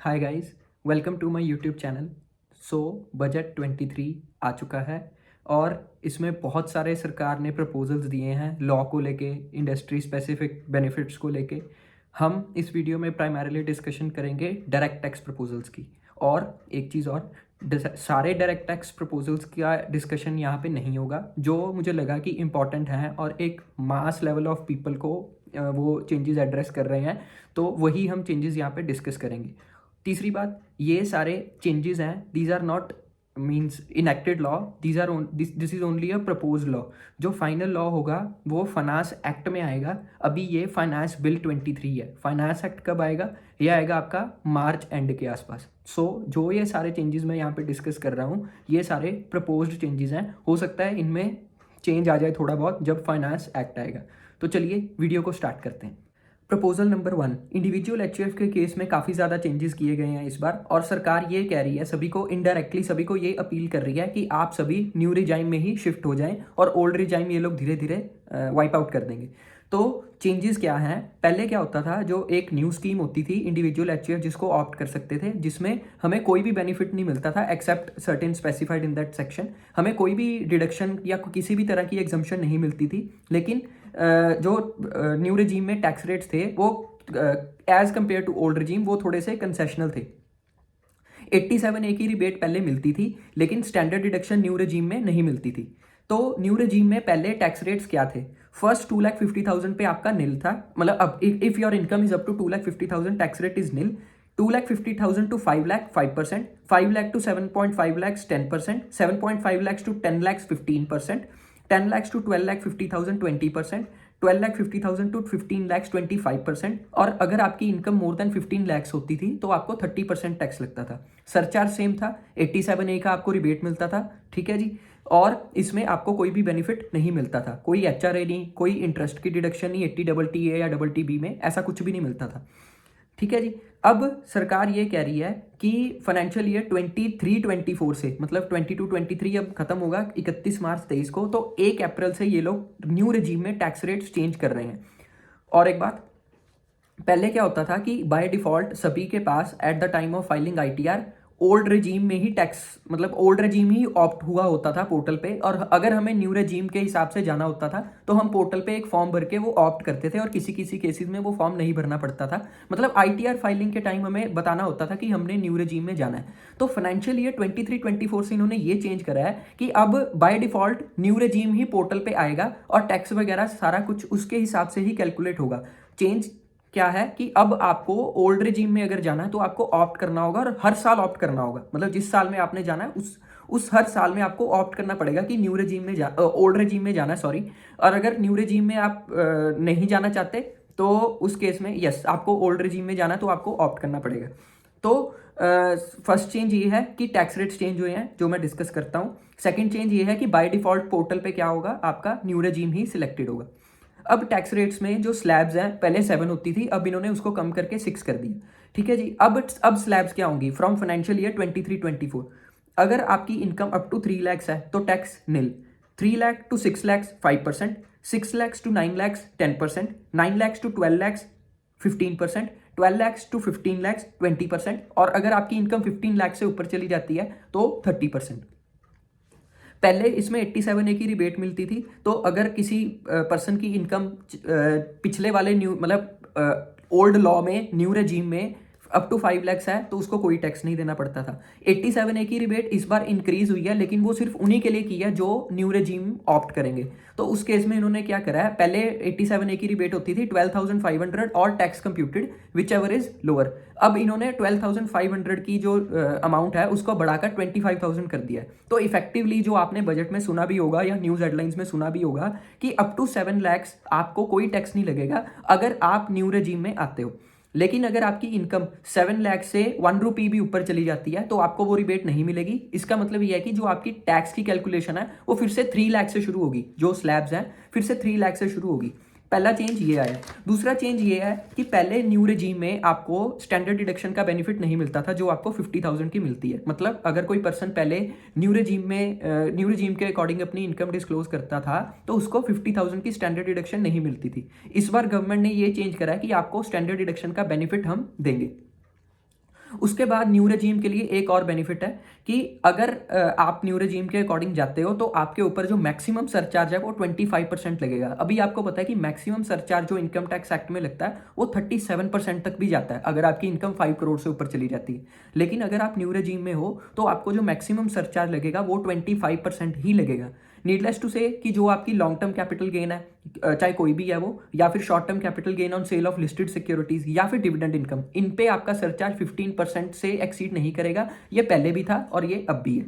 Hi guys, welcome to my YouTube channel. So budget 23 आ चुका है और इसमें बहुत सारे सरकार ने प्रपोजल्स दिए हैं लॉ को लेके, इंडस्ट्री स्पेसिफिक बेनिफिट्स को लेके। हम इस वीडियो में प्राइमरीली डिस्कशन करेंगे डायरेक्ट टैक्स प्रपोजल्स की। और एक चीज़ और, सारे डायरेक्ट टैक्स प्रपोजल्स का डिस्कशन यहाँ पे नहीं होगा। जो मुझे लगा कि इम्पॉर्टेंट है और एक मास लेवल ऑफ पीपल को वो चेंजेस एड्रेस कर रहे हैं, तो वही हम चेंजेस यहाँ पे डिस्कस करेंगे। तीसरी बात, ये सारे चेंजेस हैं, these are not means enacted law, these are this is only a propose law. जो फाइनल लॉ होगा वो फाइनेंस एक्ट में आएगा। अभी ये फाइनेंस बिल 23 है। फाइनेंस एक्ट कब आएगा? ये आएगा आपका मार्च एंड के आसपास। जो ये सारे चेंजेस मैं यहाँ पे डिस्कस कर रहा हूँ, ये सारे प्रपोज्ड चेंजेस हैं। हो सकता है इनमें चेंज आ जाए थोड़ा बहुत जब फाइनेंस एक्ट आएगा। तो चलिए वीडियो को स्टार्ट करते हैं। प्रपोजल नंबर 1, इंडिविजुअल एचयूएफ के केस में काफ़ी ज़्यादा चेंजेस किए गए हैं इस बार, और सरकार ये कह रही है, सभी को इनडायरेक्टली सभी को ये अपील कर रही है कि आप सभी न्यू रिजाइम में ही शिफ्ट हो जाएं और ओल्ड रिजाइम ये लोग धीरे धीरे वाइप आउट कर देंगे। तो चेंजेस क्या हैं? पहले क्या होता था, जो एक न्यू स्कीम होती थी इंडिविजुअल एचयूएफ जिसको ऑप्ट कर सकते थे, जिसमें हमें कोई भी बेनिफिट नहीं मिलता था except certain specified in that section. हमें कोई भी डिडक्शन या किसी भी तरह की एग्जम्पशन नहीं मिलती थी। लेकिन जो न्यू रेजीम में टैक्स रेट्स थे वो as compare to old regime वो थोड़े से कंसेशनल थे। 87A की रिबेट पहले मिलती थी, लेकिन स्टैंडर्ड डिडक्शन न्यू रेजीम में नहीं मिलती थी। तो न्यू रेजीम में पहले टैक्स रेट्स क्या थे? फर्स्ट 2,50,000 पे आपका निल था, मतलब अब if your income is up to 2,50,000 tax rate is nil. 2,50,000 to 5 lakh 5%, 5 lakh to 7.5 lakhs 10%, 7.5 lakhs to 10 lakhs 15%, 10 lakhs to 12,50,000 20%, 12,50,000 to 15 lakhs 25%, और अगर आपकी इनकम मोर देन 15 lakhs होती थी तो आपको 30% टैक्स लगता था। सरचार्ज सेम था, 87A का आपको रिबेट मिलता था, ठीक है जी। और इसमें आपको कोई भी बेनिफिट नहीं मिलता था, कोई HRA नहीं, कोई इंटरेस्ट की डिडक्शन नहीं, 80TTA या TTB में ऐसा कुछ भी नहीं मिलता था, ठीक है जी। अब सरकार ये कह रही है कि फाइनेंशियल ईयर 23-24 से, मतलब 22-23 अब खत्म होगा 31 मार्च 23 को, तो 1 अप्रैल से ये लोग न्यू रेजीम में टैक्स रेट्स चेंज कर रहे हैं। और एक बात, पहले क्या होता था कि बाय डिफॉल्ट सभी के पास at the time of filing ITR old regime में ही टैक्स, मतलब ओल्ड रेजीम ही ऑप्ट हुआ होता था पोर्टल पे, और अगर हमें न्यू रेजीम के हिसाब से जाना होता था तो हम पोर्टल पे एक फॉर्म भर के वो ऑप्ट करते थे, और किसी किसी केसेस में वो फॉर्म नहीं भरना पड़ता था। मतलब ITR फाइलिंग के टाइम हमें बताना होता था कि हमने न्यू रेजीम में जाना है। तो फाइनेंशियल ईयर 23-24 से इन्होंने ये चेंज करा है कि अब by default new regime he portal पे आएगा और टैक्स वगैरह सारा कुछ उसके हिसाब से ही कैलकुलेट होगा। चेंज क्या है कि अब आपको ओल्ड रेजीम में अगर जाना है तो आपको ऑप्ट करना होगा, और हर साल ऑप्ट करना होगा। मतलब जिस साल में आपने जाना है उस हर साल में आपको ऑप्ट करना पड़ेगा कि न्यू रेजीम में ओल्ड रेजीम में जाना है, सॉरी। और अगर न्यू रेजीम में आप नहीं जाना चाहते तो उस केस में यस, आपको ओल्ड रेजीम में जाना है तो आपको ऑप्ट करना पड़ेगा। तो फर्स्ट चेंज ये है कि टैक्स रेट्स चेंज हुए हैं, जो मैं डिस्कस करता हूँ। सेकंड चेंज ये है कि बाय डिफॉल्ट पोर्टल पे क्या होगा, आपका न्यू रेजीम ही सिलेक्टेड होगा। अब टैक्स रेट्स में जो स्लैब्स हैं, पहले 7 होती थी, अब इन्होंने उसको कम करके 6 कर दिया, ठीक है जी। अब स्लैब्स क्या होंगी फ्रॉम फाइनेंशियल ईयर 23-24। अगर आपकी इनकम अप टू 3 lakhs है तो tax nil, 3 lakh to 6 lakhs 5%, 6 lakhs to 9 lakhs 10%, 9 lakhs to 12 lakhs 15%, 12 lakhs to 15 lakhs 20%, और अगर आपकी इनकम 15 लाख से ऊपर चली जाती है तो 30%। पहले इसमें 87A की रिबेट मिलती थी, तो अगर किसी पर्सन की इनकम पिछले वाले न्यू, मतलब ओल्ड लॉ में न्यू रेजीम में अप टू 5 lakhs है तो उसको कोई टैक्स नहीं देना पड़ता था। 87A की रिबेट इस बार इंक्रीज हुई है, लेकिन वो सिर्फ उन्हीं के लिए की है जो न्यू रेजीम ऑप्ट करेंगे। तो उस केस में इन्होंने क्या करा है, पहले 87A की रिबेट होती थी 12,500 और tax computed which ever is lower. अब इन्होंने 12,500 की जो अमाउंट है उसको बढ़ाकर 25,000 कर दिया है। तो इफेक्टिवली जो आपने बजट में सुना भी होगा या न्यूज हेडलाइंस में सुना भी होगा कि अप टू 7 lakhs आपको कोई टैक्स नहीं लगेगा अगर आप न्यू रेजीम में आते हो। लेकिन अगर आपकी इनकम 7 लाख से 1 रुपी भी ऊपर चली जाती है तो आपको वो रिबेट नहीं मिलेगी। इसका मतलब ये है कि जो आपकी टैक्स की कैलकुलेशन है वो फिर से 3 लाख से शुरू होगी, जो स्लैब्स हैं फिर से 3 लाख से शुरू होगी। पहला चेंज ये आया। दूसरा चेंज ये है कि पहले न्यू रेजीम में आपको स्टैंडर्ड डिडक्शन का बेनिफिट नहीं मिलता था, जो आपको 50,000 की मिलती है। मतलब अगर कोई पर्सन पहले न्यू रेजीम के अकॉर्डिंग अपनी इनकम डिस्क्लोज करता था तो उसको 50,000 की स्टैंडर्ड डिडक्शन नहीं मिलती थी। इस बार गवर्नमेंट ने ये चेंज करा है कि आपको स्टैंडर्ड डिडक्शन का बेनिफिट हम देंगे। उसके बाद न्यू रेजीम के लिए एक और बेनिफिट है कि अगर आप न्यू रेजीम के अकॉर्डिंग जाते हो तो आपके ऊपर जो मैक्सिमम सरचार्ज है वो 25% लगेगा। अभी आपको पता है कि मैक्सिमम सरचार्ज जो इनकम टैक्स एक्ट में लगता है वो 37% तक भी जाता है अगर आपकी इनकम 5 करोड़ से ऊपर चली जाती है। लेकिन अगर आप न्यू रेजीम में हो तो आपको जो मैक्सिमम सरचार्ज लगेगा वो 25% ही लगेगा। नीडलेस टू से कि जो आपकी लॉन्ग टर्म कैपिटल गेन है, चाहे कोई भी है वो, या फिर short term capital gain on sale of listed securities, या फिर डिविडेंड इनकम, इन पे आपका सरचार्ज 15% से एक्सीड नहीं करेगा। ये पहले भी था और ये अब भी है।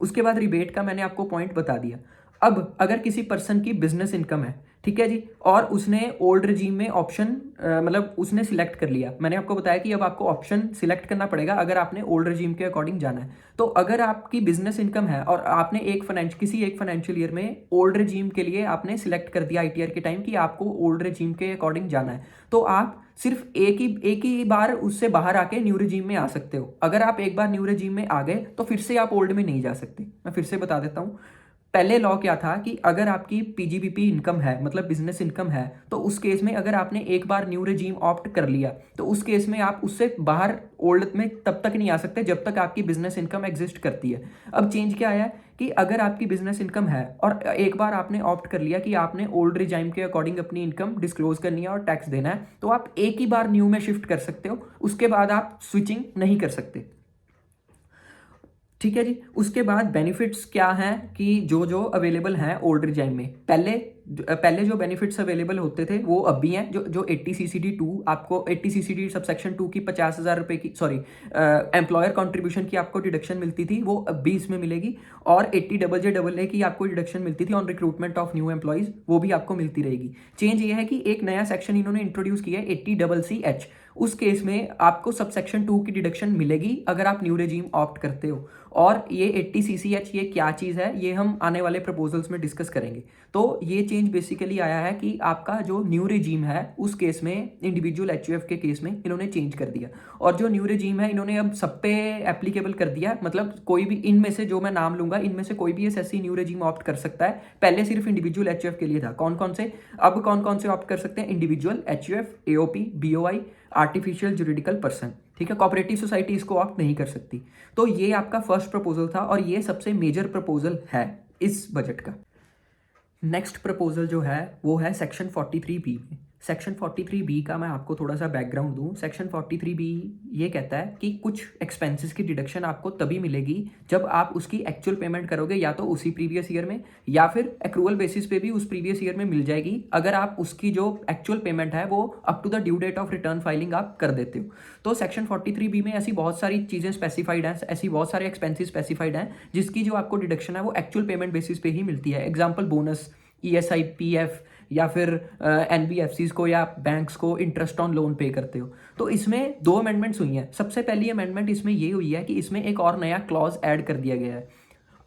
उसके बाद रिबेट का मैंने आपको पॉइंट बता दिया। अब अगर किसी पर्सन की बिजनेस इनकम है, ठीक है जी, और उसने ओल्ड रजीम में ऑप्शन मतलब उसने सिलेक्ट कर लिया। मैंने आपको बताया कि अब आपको ऑप्शन सिलेक्ट करना पड़ेगा अगर आपने ओल्ड रजीम के अकॉर्डिंग जाना है। तो अगर आपकी बिजनेस इनकम है और आपने किसी एक फाइनेंशियल ईयर में ओल्ड रजीम के लिए आपने सिलेक्ट कर दिया ITR के टाइम कि आपको ओल्ड रजीम के अकॉर्डिंग जाना है, तो आप सिर्फ एक ही बार उससे बाहर आके न्यू रजीम में आ सकते हो। अगर आप एक बार न्यू रजीम में आ गए तो फिर से आप ओल्ड में नहीं जा सकते। मैं फिर से बता देता हूँ। पहले लॉ क्या था कि अगर आपकी PGBP इनकम है, मतलब बिजनेस इनकम है, तो उस केस में अगर आपने एक बार न्यू रेजीम ऑप्ट कर लिया तो उस केस में आप उससे बाहर ओल्ड में तब तक नहीं आ सकते जब तक आपकी बिजनेस इनकम एग्जिस्ट करती है। अब चेंज क्या आया है कि अगर आपकी बिजनेस इनकम है और एक बार आपने ऑप्ट कर लिया कि आपने ओल्ड रेजीम के अकॉर्डिंग अपनी इनकम डिस्क्लोज करनी है और टैक्स देना है, तो आप एक ही बार न्यू में शिफ्ट कर सकते हो, उसके बाद आप स्विचिंग नहीं कर सकते। ठीक है जी। उसके बाद बेनिफिट्स क्या हैं कि जो अवेलेबल हैं ओल्ड रजीम में, पहले जो बेनिफिट्स अवेलेबल होते थे वो अब भी हैं। जो 80 CCD 2 आपको 80 CCD सबसेक्शन 2 की 50,000 रुपये की एम्प्लॉयर कॉन्ट्रीब्यूशन की आपको डिडक्शन मिलती थी, वो अब भी इसमें मिलेगी। और 80JJAA की आपको डिडक्शन मिलती थी on recruitment of new employees, वो भी आपको मिलती रहेगी। चेंज ये है कि एक नया सेक्शन इन्होंने इंट्रोड्यूस किया है 80CC H। उस केस में आपको सबसेक्शन 2 की डिडक्शन मिलेगी अगर आप न्यू रेजीम ऑप्ट करते हो। और ये 80CCH ये क्या चीज़ है ये हम आने वाले प्रपोजल्स में डिस्कस करेंगे। तो ये चेंज बेसिकली आया है कि आपका जो न्यू रेजीम है उस केस में इंडिविजुअल HUF के केस में इन्होंने चेंज कर दिया। और जो न्यू रेजीम है इन्होंने अब सब पे एप्लीकेबल कर दिया, मतलब कोई भी इनमें से जो मैं नाम लूंगा इनमें से कोई भी SSC न्यू रेजीम ऑप्ट कर सकता है। पहले सिर्फ इंडिविजुअल HUF के लिए था। कौन कौन से ऑप्ट कर सकते हैं? Individual HUF, AOP, BOI, artificial juridical person. ठीक है, कोऑपरेटिव सोसाइटी इसको ऑप्ट नहीं कर सकती। तो ये आपका फर्स्ट प्रपोजल था और ये सबसे मेजर प्रपोजल है इस बजट का। नेक्स्ट प्रपोजल जो है वो है सेक्शन 43B में। सेक्शन 43B का मैं आपको थोड़ा सा बैकग्राउंड दूं। सेक्शन 43B ये कहता है कि कुछ एक्सपेंसेस की डिडक्शन आपको तभी मिलेगी जब आप उसकी एक्चुअल पेमेंट करोगे, या तो उसी प्रीवियस ईयर में या फिर एक्रूअल बेसिस पे भी उस प्रीवियस ईयर में मिल जाएगी, अगर आप उसकी जो एक्चुअल पेमेंट है वो up to the due date of return filing आप कर देते हो। तो सेक्शन 43B में ऐसी बहुत सारी चीज़ें स्पेसिफाइड हैं, ऐसी बहुत सारे एक्सपेंसिस स्पेसिफाइड हैं जिसकी जो आपको डिडक्शन है वो एक्चुअल पेमेंट बेसिस पे ही मिलती है। एग्जाम्पल बोनस, ESI, PF, या फिर NBFCs को या बैंक्स को इंटरेस्ट ऑन लोन पे करते हो। तो इसमें 2 अमेंडमेंट्स हुई हैं। सबसे पहली अमेंडमेंट इसमें ये हुई है कि इसमें एक और नया क्लॉज ऐड कर दिया गया है।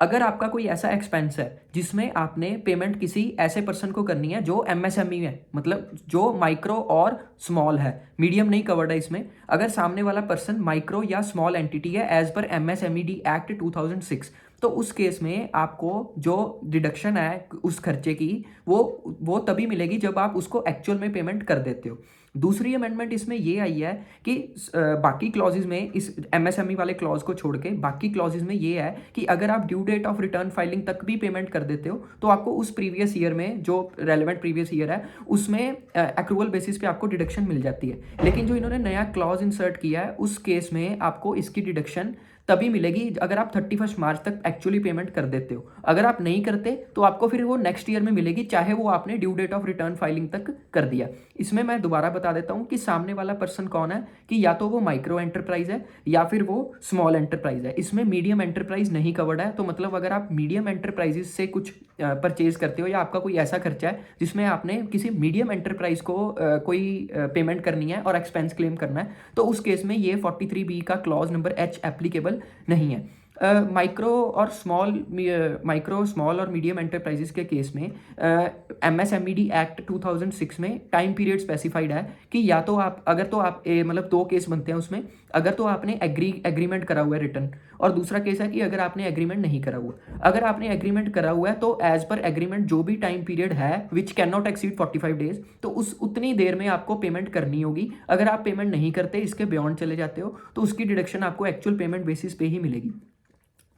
अगर आपका कोई ऐसा एक्सपेंस है जिसमें आपने पेमेंट किसी ऐसे पर्सन को करनी है जो MSME है, मतलब जो माइक्रो और स्मॉल है, मीडियम नहीं कवर्ड है इसमें। अगर सामने वाला पर्सन माइक्रो या स्मॉल एंटिटी है एज पर MSMED एक्ट 2006, तो उस केस में आपको जो डिडक्शन है उस खर्चे की वो तभी मिलेगी जब आप उसको एक्चुअल में पेमेंट कर देते हो। दूसरी अमेंडमेंट इसमें ये आई है कि बाकी क्लॉजेज में, इस MSME वाले क्लॉज को छोड़ के बाकी क्लॉजेज में ये है कि अगर आप due date of return filing तक भी पेमेंट कर देते हो तो आपको उस प्रीवियस ईयर में जो रेलेवेंट प्रीवियस ईयर है उसमें एक्रूअल बेसिस पे आपको डिडक्शन मिल जाती है। लेकिन जो इन्होंने नया क्लॉज इंसर्ट किया है उस केस में आपको इसकी डिडक्शन तभी मिलेगी अगर आप 31 मार्च तक एक्चुअली पेमेंट कर देते हो। अगर आप नहीं करते तो आपको फिर वो नेक्स्ट ईयर में मिलेगी, चाहे वो आपने due date of return filing तक कर दिया। इसमें मैं दोबारा बता देता हूँ कि सामने वाला पर्सन कौन है, कि या तो वो माइक्रो एंटरप्राइज है या फिर वो स्मॉल एंटरप्राइज है। इसमें मीडियम एंटरप्राइज नहीं कवर्ड है। तो मतलब अगर आप मीडियम एंटरप्राइजेस से कुछ परचेज करते हो या आपका कोई ऐसा खर्चा है जिसमें आपने किसी मीडियम एंटरप्राइज को कोई पेमेंट करनी है और एक्सपेंस क्लेम करना है, तो उस केस में ये 43B का क्लॉज नंबर H एप्लीकेबल नहीं है। माइक्रो स्मॉल और मीडियम एंटरप्राइजेस के केस में MSMED एक्ट 2006 में टाइम पीरियड स्पेसिफाइड है कि या तो आप अगर तो आप मतलब दो केस बनते हैं उसमें, अगर तो आपने एग्रीमेंट करा हुआ है रिटर्न, और दूसरा केस है कि अगर आपने एग्रीमेंट नहीं करा हुआ। अगर आपने एग्रीमेंट करा हुआ है तो एज पर एग्रीमेंट जो भी टाइम पीरियड है which can not exceed 45 days, तो उस उतनी देर में आपको पेमेंट करनी होगी। अगर आप पेमेंट नहीं करते, इसके बियॉन्ड चले जाते हो, तो उसकी डिडक्शन आपको एक्चुअल पेमेंट बेसिस पे ही मिलेगी।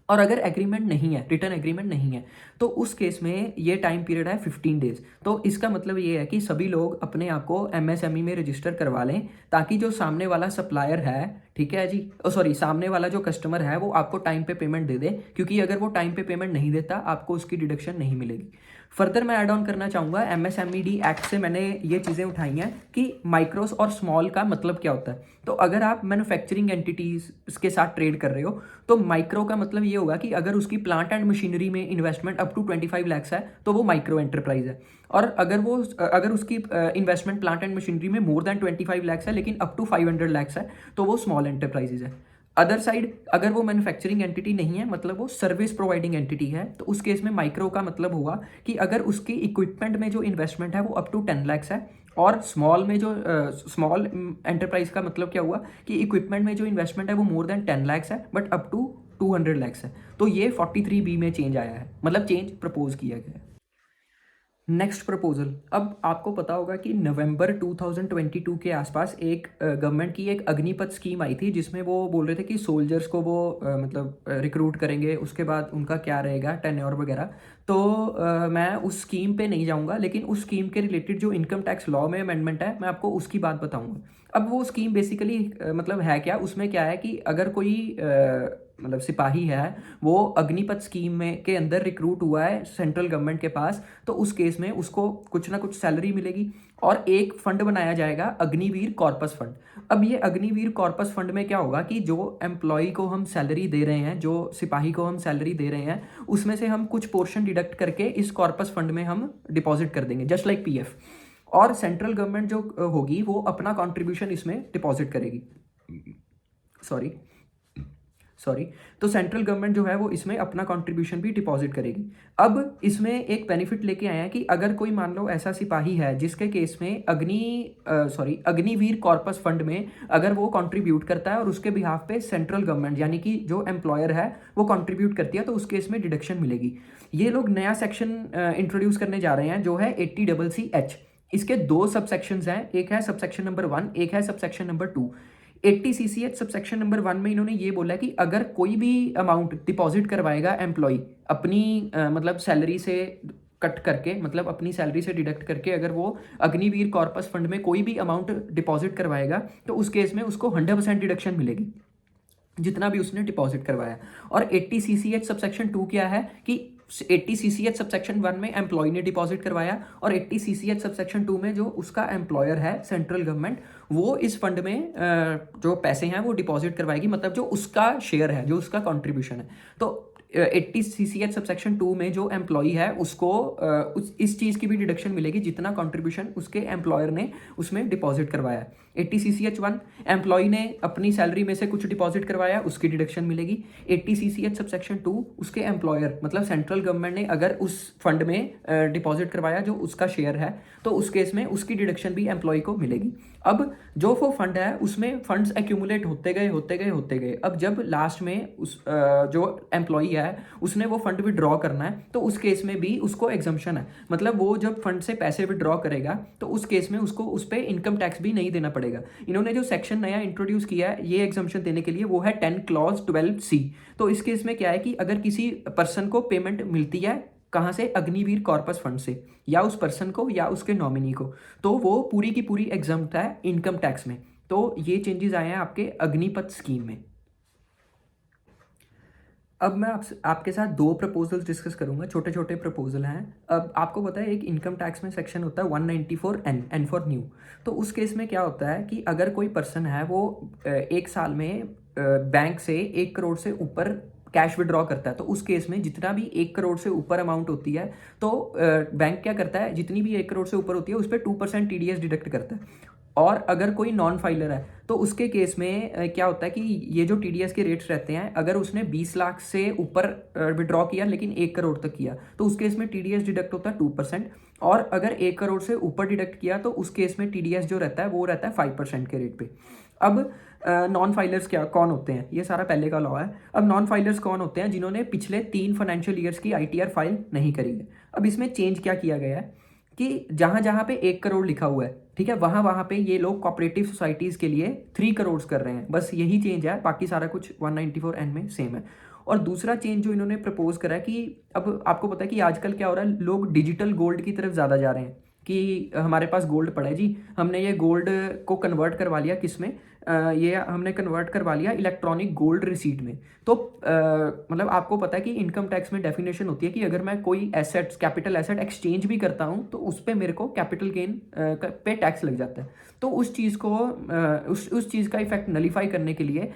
और अगर एग्रीमेंट नहीं है, रिटर्न एग्रीमेंट नहीं है, तो उस केस में ये टाइम पीरियड है 15 डेज। तो इसका मतलब ये है कि सभी लोग अपने आप को MSME में रजिस्टर करवा लें, ताकि जो सामने वाला सप्लायर है, ठीक है जी, सॉरी, सामने वाला जो कस्टमर है वो आपको टाइम पे पेमेंट दे दे, क्योंकि अगर वो टाइम पे पेमेंट नहीं देता आपको उसकी डिडक्शन नहीं मिलेगी। फर्दर मैं ऐड ऑन करना चाहूँगा, MSMED एक्ट से मैंने ये चीज़ें उठाई हैं कि माइक्रोस और स्मॉल का मतलब क्या होता है। तो अगर आप मैन्युफैक्चरिंग एंटिटीज़ के साथ ट्रेड कर रहे हो, तो माइक्रो का मतलब ये होगा कि अगर उसकी प्लांट एंड मशीनरी में इन्वेस्टमेंट अप टू 25 लाख है तो वो माइक्रो एंटरप्राइज है। और अगर उसकी इन्वेस्टमेंट प्लांट एंड मशीनरी में मोर देन 25 लाख है लेकिन अप टू 500 लाख है, तो वो स्मॉल एंटरप्राइजेज है। अदर साइड, अगर वो मैन्युफैक्चरिंग एंटिटी नहीं है, मतलब वो सर्विस प्रोवाइडिंग एंटिटी है, तो उस केस में माइक्रो का मतलब होगा कि अगर उसकी इक्विपमेंट में जो इन्वेस्टमेंट है वो अप टू 10 लाख है। और स्मॉल में जो स्मॉल एंटरप्राइज का मतलब क्या हुआ कि इक्विपमेंट में जो इन्वेस्टमेंट है वो मोर देन 10 लाख है बट अप टू 200 लाख है। तो ये 43B में चेंज आया है, मतलब चेंज प्रपोज किया गया है। नेक्स्ट प्रपोजल, अब आपको पता होगा कि नवंबर 2022 के आसपास एक गवर्नमेंट की एक अग्निपथ स्कीम आई थी, जिसमें वो बोल रहे थे कि सोल्जर्स को वो मतलब रिक्रूट करेंगे, उसके बाद उनका क्या रहेगा टेन्योर वगैरह। तो मैं उस स्कीम पे नहीं जाऊंगा, लेकिन उस स्कीम के रिलेटेड जो इनकम टैक्स लॉ में अमेंडमेंट है मैं आपको उसकी बात बताऊंगा। अब वो स्कीम बेसिकली मतलब है क्या, उसमें क्या है कि अगर कोई मतलब सिपाही है, वो अग्निपथ स्कीम में के अंदर रिक्रूट हुआ है सेंट्रल गवर्नमेंट के पास, तो उस केस में उसको कुछ ना कुछ सैलरी मिलेगी और एक फंड बनाया जाएगा, अग्निवीर कॉर्पस फंड। अब ये अग्निवीर कॉर्पस फंड में क्या होगा कि जो एम्प्लॉय को हम सैलरी दे रहे हैं, जो सिपाही को हम सैलरी दे रहे हैं, उसमें से हम कुछ पोर्शन डिडक्ट करके इस कॉर्पस फंड में हम डिपॉजिट कर देंगे, जस्ट लाइक PF। और सेंट्रल गवर्नमेंट जो होगी वो अपना कॉन्ट्रीब्यूशन इसमें डिपॉजिट करेगी। सॉरी सॉरी तो सेंट्रल गवर्नमेंट जो है वो इसमें अपना कंट्रीब्यूशन भी डिपॉजिट करेगी। अब इसमें एक बेनिफिट लेके आए हैं कि अगर कोई मान लो ऐसा सिपाही है जिसके केस में अग्निवीर कॉर्पस फंड में अगर वो कंट्रीब्यूट करता है और उसके बिहाफ पे सेंट्रल गवर्नमेंट यानी कि जो एम्प्लॉयर है वो कंट्रीब्यूट करती है, तो उस केस में डिडक्शन मिलेगी। ये लोग नया सेक्शन इंट्रोड्यूस करने जा रहे हैं जो है 80CC H। इसके दो सबसेक्शंस हैं, एक है सबसेक्शन नंबर 1, एक है subsection number 2। 80CC subsection number 1 में इन्होंने ये बोला कि अगर कोई भी अमाउंट डिपॉजिट करवाएगा एम्प्लॉय अपनी मतलब सैलरी से कट करके, मतलब अपनी सैलरी से डिडक्ट करके, अगर वो अग्निवीर कॉर्पस फंड में कोई भी अमाउंट डिपॉजिट करवाएगा, तो उस केस में उसको 100% डिडक्शन मिलेगी जितना भी उसने डिपॉजिट करवाया। और 80CC सबसेक्शन 2 क्या है कि 80CC सबसेक्शन 1 में एम्प्लॉय ने डिपॉजिट करवाया और 80CC सबसेक्शन 2 में जो उसका एम्प्लॉयर है सेंट्रल गवर्नमेंट, वो इस फंड में जो पैसे हैं वो डिपॉजिट करवाएगी, मतलब जो उसका शेयर है, जो उसका कंट्रीब्यूशन है। तो 80CC सबसेक्शन 2 में जो एम्प्लॉय है उसको इस चीज़ की भी डिडक्शन मिलेगी जितना कंट्रीब्यूशन उसके एम्प्लॉयर ने उसमें डिपॉजिट करवाया। 80CC 1 एम्प्लॉय ने अपनी सैलरी में से कुछ डिपॉजिट करवाया, उसकी डिडक्शन मिलेगी। 80CC सबसेक्शन 2 उसके एम्प्लॉयर मतलब सेंट्रल गवर्नमेंट ने अगर उस फंड में डिपॉजिट करवाया जो उसका शेयर है, तो उस केस में उसकी डिडक्शन भी एम्प्लॉय को मिलेगी। अब जो वो फंड है उसमें फंड्स एक्यूमुलेट होते गए। अब जब लास्ट में उस जो एम्प्लॉय है उसने वो फंड विड्रॉ करना है, तो उस केस में भी उसको एग्जम्पशन है, मतलब वो जब फंड से पैसे विड्रॉ करेगा तो उस केस में उसको उस पर इनकम टैक्स भी नहीं देना पड़ेगा। इन्होंने जो सेक्शन नया इंट्रोड्यूस किया है ये एग्जम्पशन देने के लिए, वो है 10 क्लॉज 12C। तो इस केस में क्या है कि अगर किसी पर्सन को पेमेंट मिलती है कहाँ से, अग्निवीर कॉर्पस फंड से, या उस पर्सन को या उसके नॉमिनी को, तो वो पूरी की पूरी एग्जम्प्ट है इनकम टैक्स में। तो ये चेंजेस आए हैं आपके अग्निपथ स्कीम में। अब मैं आपके साथ दो प्रपोजल्स डिस्कस करूंगा, छोटे छोटे प्रपोजल हैं। अब आपको पता है एक इनकम टैक्स में सेक्शन होता है 194N, एन फॉर न्यू। तो उस केस में क्या होता है कि अगर कोई पर्सन है वो एक साल में बैंक से 1 करोड़ से ऊपर कैश विड्रॉ करता है, तो उस केस में जितना भी 1 करोड़ से ऊपर अमाउंट होती है, तो बैंक क्या करता है, जितनी भी 1 करोड़ से ऊपर होती है उस पर 2% TDS डिडक्ट करता है। और अगर कोई नॉन फाइलर है तो उसके केस में क्या होता है कि ये जो टीडीएस के रेट्स रहते हैं, अगर उसने 20 लाख से ऊपर विड्रॉ किया लेकिन 1 करोड़ तक किया तो उस केस में टीडीएस डिडक्ट होता है 2%, और अगर 1 करोड़ से ऊपर डिडक्ट किया तो उस केस में टीडीएस जो रहता है वो रहता है 5% के रेट पे। अब नॉन फाइलर्स क्या कौन होते हैं, ये सारा पहले का लॉ है। अब नॉन फाइलर्स कौन होते हैं, जिन्होंने पिछले 3 फाइनेंशियल ईयर्स की आईटीआर फाइल नहीं करी है। अब इसमें चेंज क्या किया गया है कि जहाँ जहाँ पे 1 करोड़ लिखा हुआ है, ठीक है, वहाँ वहाँ पे ये लोग कोऑपरेटिव सोसाइटीज़ के लिए 3 करोड़ कर रहे हैं, बस यही चेंज है, बाकी सारा कुछ 194N में सेम है। और दूसरा चेंज जो इन्होंने प्रपोज करा है कि अब आपको पता है कि आजकल क्या हो रहा है, लोग डिजिटल गोल्ड की तरफ ज़्यादा जा रहे हैं कि हमारे पास गोल्ड पड़ा है जी, हमने ये गोल्ड को कन्वर्ट करवा लिया किस में, ये हमने कन्वर्ट करवा लिया इलेक्ट्रॉनिक गोल्ड रिसीट में। तो मतलब आपको पता है कि इनकम टैक्स में डेफिनेशन होती है कि अगर मैं कोई एसेट्स कैपिटल एसेट एक्सचेंज भी करता हूँ तो उस पर मेरे को कैपिटल गेन पे टैक्स लग जाता है। तो उस चीज़ को उस चीज़ का इफेक्ट नलीफाई करने के लिए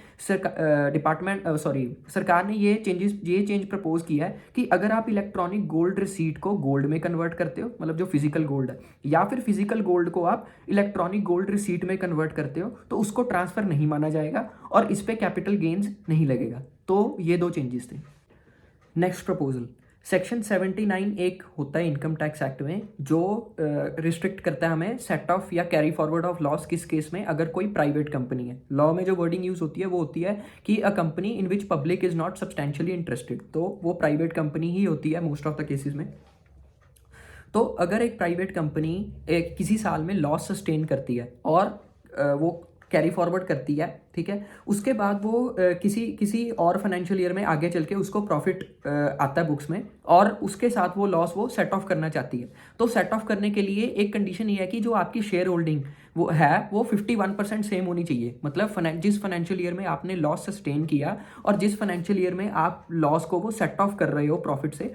सरकार ने ये चेंज प्रपोज किया है कि अगर आप इलेक्ट्रॉनिक गोल्ड रिसीट को गोल्ड में कन्वर्ट करते हो, मतलब जो फिजिकल गोल्ड है, या फिर फिजिकल गोल्ड को आप इलेक्ट्रॉनिक गोल्ड रिसीट में कन्वर्ट करते हो तो उसको ट्रांसफर नहीं माना जाएगा और इस पे कैपिटल गेन्स नहीं लगेगा। तो ये 2 चेंजेस थे। नेक्स्ट प्रपोजल, सेक्शन 79 एक होता है इनकम टैक्स एक्ट में जो रिस्ट्रिक्ट करता है हमें सेट ऑफ या कैरी फॉरवर्ड ऑफ लॉस किस केस में, अगर कोई प्राइवेट कंपनी है। लॉ में जो वर्डिंग यूज होती है वो होती है कि a company in which public is not substantially interested, तो वो प्राइवेट कंपनी ही होती है मोस्ट ऑफ द केसेस में। तो अगर एक प्राइवेट कंपनी किसी साल में लॉस सस्टेन करती है और वो कैरी फॉरवर्ड करती है, ठीक है, उसके बाद वो किसी और फाइनेंशियल ईयर में आगे चल के उसको प्रॉफिट आता है बुक्स में, और उसके साथ वो लॉस वो सेट ऑफ करना चाहती है, तो सेट ऑफ करने के लिए एक कंडीशन ये है कि जो आपकी शेयर होल्डिंग वो है वो 51% सेम होनी चाहिए। मतलब जिस फाइनेंशियल ईयर में आपने लॉस सस्टेन किया और जिस फाइनेंशियल ईयर में आप लॉस को वो सेट ऑफ कर रहे हो प्रॉफिट से,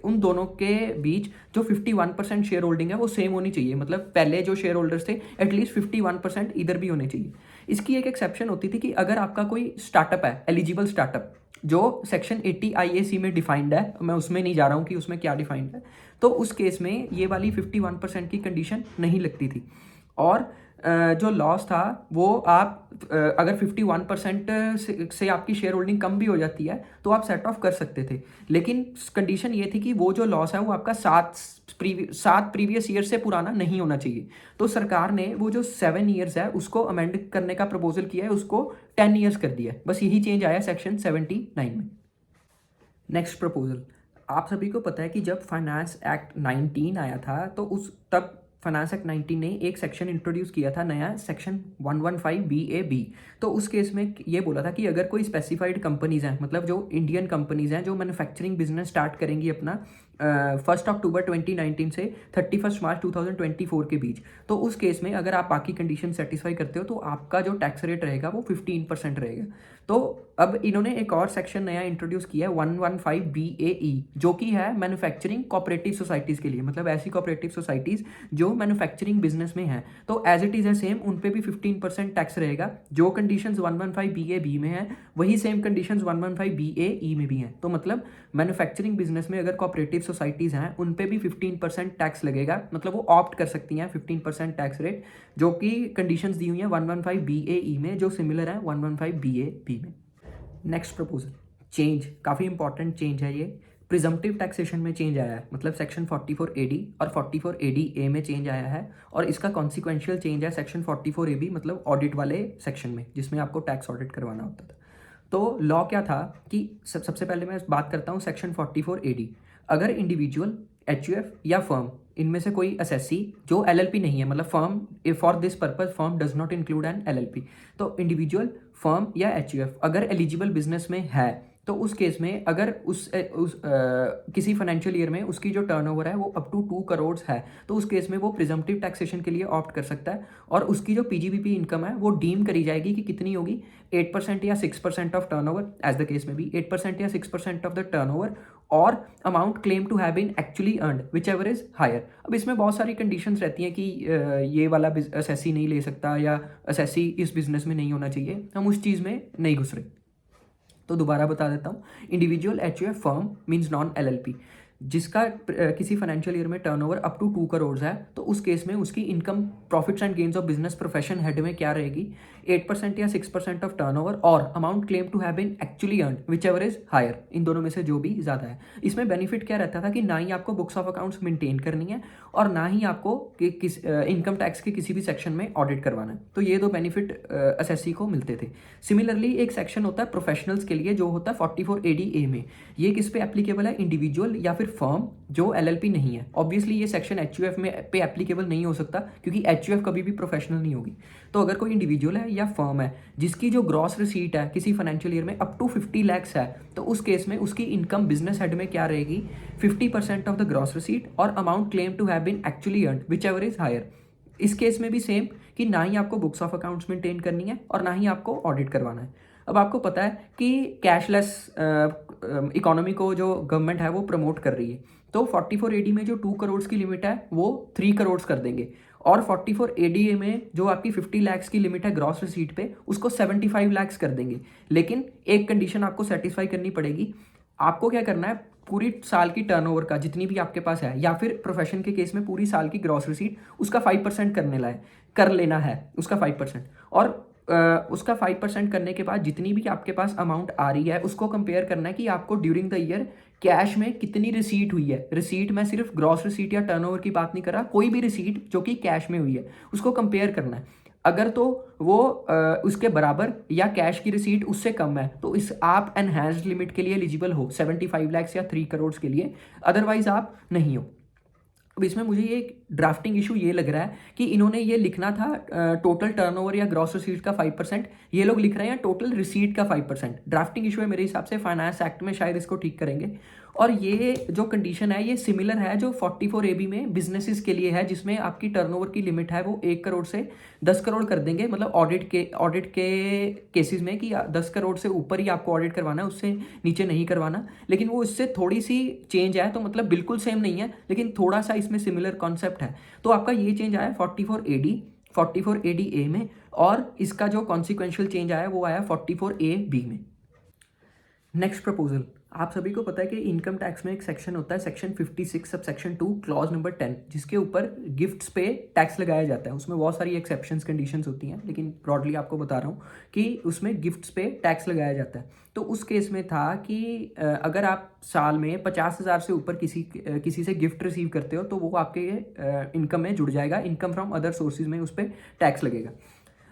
उन दोनों के बीच जो 51% शेयर होल्डिंग है वो सेम होनी चाहिए। मतलब पहले जो शेयर होल्डर्स थे एटलीस्ट 51% इधर भी होने चाहिए। इसकी एक एक्सेप्शन होती थी कि अगर आपका कोई स्टार्टअप है, एलिजिबल स्टार्टअप, जो सेक्शन 80 IAC में डिफाइंड है, मैं उसमें नहीं जा रहा हूँ कि उसमें क्या डिफाइंड है, तो उस केस में ये वाली 51% की कंडीशन नहीं लगती थी। और जो लॉस था वो आप अगर 51% से आपकी शेयर होल्डिंग कम भी हो जाती है तो आप सेट ऑफ कर सकते थे, लेकिन कंडीशन ये थी कि वो जो लॉस है वो आपका 7 प्रीवियस ईयर से पुराना नहीं होना चाहिए। तो सरकार ने वो जो 7 ईयर्स है उसको अमेंड करने का प्रपोजल किया है, उसको 10 ईयर्स कर दिया है। बस यही चेंज आया सेक्शन 79 में। नेक्स्ट प्रपोजल, आप सभी को पता है कि जब फाइनेंस एक्ट 19 आया था तो तब फाइनेंस एक्ट 19 ने एक सेक्शन इंट्रोड्यूस किया था नया, सेक्शन 115BAB। तो उस केस में ये बोला था कि अगर कोई स्पेसिफाइड कंपनीज हैं, मतलब जो इंडियन कंपनीज हैं जो मैन्युफैक्चरिंग बिजनेस स्टार्ट करेंगी अपना 1 अक्टूबर 2019 से 31 मार्च 2024 के बीच, तो उस केस में अगर आप बाकी कंडीशन सेटिस्फाई करते हो तो आपका जो टैक्स रेट रहेगा वो 15% रहेगा। तो अब इन्होंने एक और सेक्शन नया इंट्रोड्यूस किया है 115BAE, जो कि है मैन्युफैक्चरिंग कोऑपरेटिव सोसाइटीज़ के लिए, मतलब ऐसी कोऑपरेटिव सोसाइटीज़ जो मैन्युफैक्चरिंग बिजनेस में हैं। तो एज इट इज़ है सेम, उन पे भी 15% टैक्स रहेगा। जो कंडीशंस 115BAB में है वही सेम कंडीशंस 115BAE में भी हैं। तो मतलब मैन्युफैक्चरिंग बिजनेस में अगर कोऑपरेटिव सोसाइटीज़ हैं उन पे भी 15% टैक्स लगेगा, मतलब वो ऑप्ट कर सकती हैं 15% टैक्स रेट, जो कि कंडीशंस दी हुई हैं 115BAE में, जो सिमिलर है 115BAB में। नेक्स्ट प्रपोजल, चेंज काफ़ी इंपॉर्टेंट चेंज है ये, प्रिजम्पटिव टैक्सेशन में चेंज आया है, मतलब सेक्शन 44AD और 44ADA में चेंज आया है, और इसका कॉन्सिक्वेंशियल चेंज है सेक्शन 44AB, मतलब ऑडिट वाले सेक्शन में जिसमें आपको टैक्स ऑडिट करवाना होता था। तो लॉ क्या था कि सबसे पहले मैं बात करता हूँ सेक्शन 44AD। अगर इंडिविजुअल, HUF या फर्म, इनमें से कोई असेसी जो LLP नहीं है, मतलब firm for this purpose firm does not include an LLP, तो इंडिविजुअल, फर्म या HUF अगर एलिजिबल बिजनेस में है तो उस केस में अगर किसी फाइनेंशियल ईयर में उसकी जो टर्नओवर है वो अप टू 2 करोड़ है तो उस केस में वो प्रिजम्पटिव टैक्सेशन के लिए ऑप्ट कर सकता है, और उसकी जो PGBP इनकम है वो डीम करी जाएगी कि कितनी होगी, 8% या 6% of turnover, as the case में भी 8% या 6% ऑफ द टर्नओवर, और amount claim to have been actually earned whichever is higher. अब इसमें बहुत सारी कंडीशंस रहती हैं कि ये वाला असेसी नहीं ले सकता या असेसी इस बिजनेस में नहीं होना चाहिए, हम उस चीज़ में नहीं घुस रहे। तो दोबारा बता देता हूँ, individual, HUF, firm means non LLP, जिसका किसी फाइनेंशियल ईयर में टर्नओवर अप टू 2 करोड़ है, तो उस केस में उसकी income profits and gains of business profession head में क्या रहेगी, 8% या 6% ऑफ टर्नओवर और amount claim to have been actually earn whichever is higher, इन दोनों में से जो भी ज़्यादा है। इसमें बेनिफिट क्या रहता था कि ना ही आपको बुक्स ऑफ अकाउंट्स मेंटेन करनी है और ना ही आपको इनकम टैक्स के किसी भी सेक्शन में ऑडिट करवाना है। तो ये दो बेनिफिट एसएससी को मिलते थे। सिमिलरली एक सेक्शन होता है प्रोफेशनल्स के लिए जो होता है 44ADA में। ये किस पे एप्लीकेबल है, इंडिविजुअल या फिर फर्म जो LLP नहीं है। ऑब्वियसली ये सेक्शन HUF में पे एप्लीकेबल नहीं हो सकता क्योंकि HUF कभी भी प्रोफेशनल नहीं होगी। तो अगर कोई इंडिविजुअल है या फर्म है जिसकी जो ग्रॉस रिसीट है किसी फाइनेंशियल ईयर में अप टू 50 लैक्स है, तो उस केस में उसकी इनकम बिजनेस हेड में क्या रहेगी, 50% ऑफ द ग्रॉस रिसीट और amount claim to have been actually earn whichever is higher. इस केस में भी सेम कि ना ही आपको बुक्स ऑफ अकाउंट्स मेंटेन करनी है और ना ही आपको ऑडिट करवाना है। अब आपको पता है कि कैशलेस इकोनॉमी को जो गवर्नमेंट है वो प्रमोट कर रही है, तो 44AD में जो 2 करोड़ की लिमिट है वो 3 करोड़ कर देंगे और 44ADA में जो आपकी 50 लैक्स की लिमिट है ग्रॉस रिसीट पे उसको 75 लैक्स कर देंगे। लेकिन एक कंडीशन आपको सेटिस्फाई करनी पड़ेगी, आपको क्या करना है, पूरी साल की टर्नओवर का जितनी भी आपके पास है या फिर प्रोफेशन के केस में पूरी साल की ग्रॉस रिसीट उसका 5% कर लेना है उसका 5%। और उसका 5% करने के बाद जितनी भी आपके पास अमाउंट आ रही है उसको कंपेयर करना है कि आपको ड्यूरिंग द ईयर कैश में कितनी रिसीट हुई है। रिसीट में सिर्फ ग्रॉस रिसीट या टर्नओवर की बात नहीं कर रहा, कोई भी रिसीट जो कि कैश में हुई है उसको कंपेयर करना है। अगर तो वो उसके बराबर या कैश की रिसीट उससे कम है तो इस आप एनहांस्ड लिमिट के लिए एलिजिबल हो 75 लैक्स या 3 करोड़ के लिए, अदरवाइज आप नहीं हो। अब इसमें मुझे ये ड्राफ्टिंग इशू ये लग रहा है कि इन्होंने ये लिखना था टोटल टर्नओवर या ग्रॉस रिसीट का 5%, ये लोग लिख रहे हैं टोटल रिसीट का 5%। ड्राफ्टिंग इशू है, मेरे हिसाब से फाइनेंस एक्ट में शायद इसको ठीक करेंगे। और ये जो कंडीशन है ये सिमिलर है जो 44AB में बिजनेसेस के लिए है, जिसमें आपकी टर्नओवर की लिमिट है वो 1 करोड़ से 10 करोड़ कर देंगे। मतलब ऑडिट के केसेस में कि 10 करोड़ से ऊपर ही आपको ऑडिट करवाना है, उससे नीचे नहीं करवाना। लेकिन वो इससे थोड़ी सी चेंज है, तो मतलब बिल्कुल सेम नहीं है लेकिन थोड़ा सा इसमें सिमिलर कॉन्सेप्ट है। तो आपका ये चेंज आया 44AD में, और इसका जो कॉन्सिक्वेंशियल चेंज आया वो आया 44AB में। नेक्स्ट प्रपोजल, आप सभी को पता है कि इनकम टैक्स में एक सेक्शन होता है section 56 sub section 2 clause number 10, जिसके ऊपर गिफ्ट्स पे टैक्स लगाया जाता है। उसमें बहुत सारी एक्सेप्शंस कंडीशंस होती हैं, लेकिन ब्रॉडली आपको बता रहा हूँ कि उसमें गिफ्ट्स पे टैक्स लगाया जाता है। तो उस केस में था कि अगर आप साल में 50,000 से ऊपर किसी से गिफ्ट रिसीव करते हो तो वो आपके इनकम में जुड़ जाएगा, इनकम फ्रॉम अदर सोर्सेज में उस पर टैक्स लगेगा।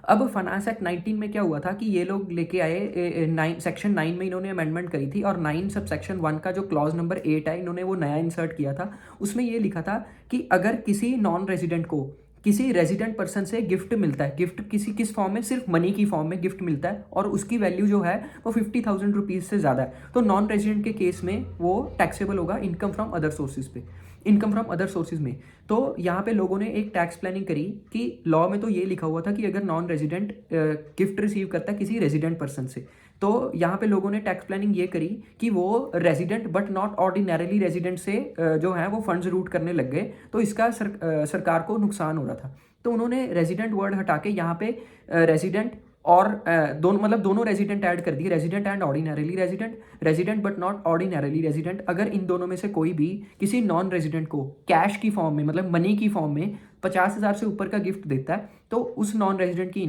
अब फाइनेंस एक्ट 19 में क्या हुआ था कि ये लोग लेके आए सेक्शन 9 में इन्होंने अमेंडमेंट करी थी, और 9 सब सेक्शन 1 का जो क्लॉज नंबर 8 है इन्होंने वो नया इंसर्ट किया था। उसमें ये लिखा था कि अगर किसी नॉन रेजिडेंट को किसी रेजिडेंट पर्सन से गिफ्ट मिलता है, गिफ्ट किस फॉर्म में, सिर्फ मनी की फॉर्म में गिफ्ट मिलता है और उसकी वैल्यू जो है वो 50,000 रुपीज़ से ज़्यादा है, तो नॉन रेजिडेंट के केस में वो टैक्सेबल होगा इनकम फ्रॉम अदर सोर्सेज पे, इनकम फ्रॉम अदर सोर्सेज में। तो यहाँ पे लोगों ने एक टैक्स प्लानिंग करी कि लॉ में तो ये लिखा हुआ था कि अगर नॉन रेजिडेंट गिफ्ट रिसीव करता है किसी रेजिडेंट पर्सन से, तो यहाँ पे लोगों ने टैक्स प्लानिंग ये करी कि वो resident but not ordinarily resident से जो है वो फंड्स रूट करने लग गए, तो इसका सरकार को नुकसान हो रहा था। तो उन्होंने रेजिडेंट वर्ड हटा के यहाँ पे रेजिडेंट और दोनों रेजिडेंट ऐड कर दिए, resident and ordinarily resident, resident but not ordinarily resident. अगर इन दोनों में से कोई भी किसी नॉन रेजिडेंट को कैश की फॉर्म में, मतलब मनी की फॉर्म में 50,000 से ऊपर का गिफ्ट देता है, तो उस नॉन रेजिडेंट की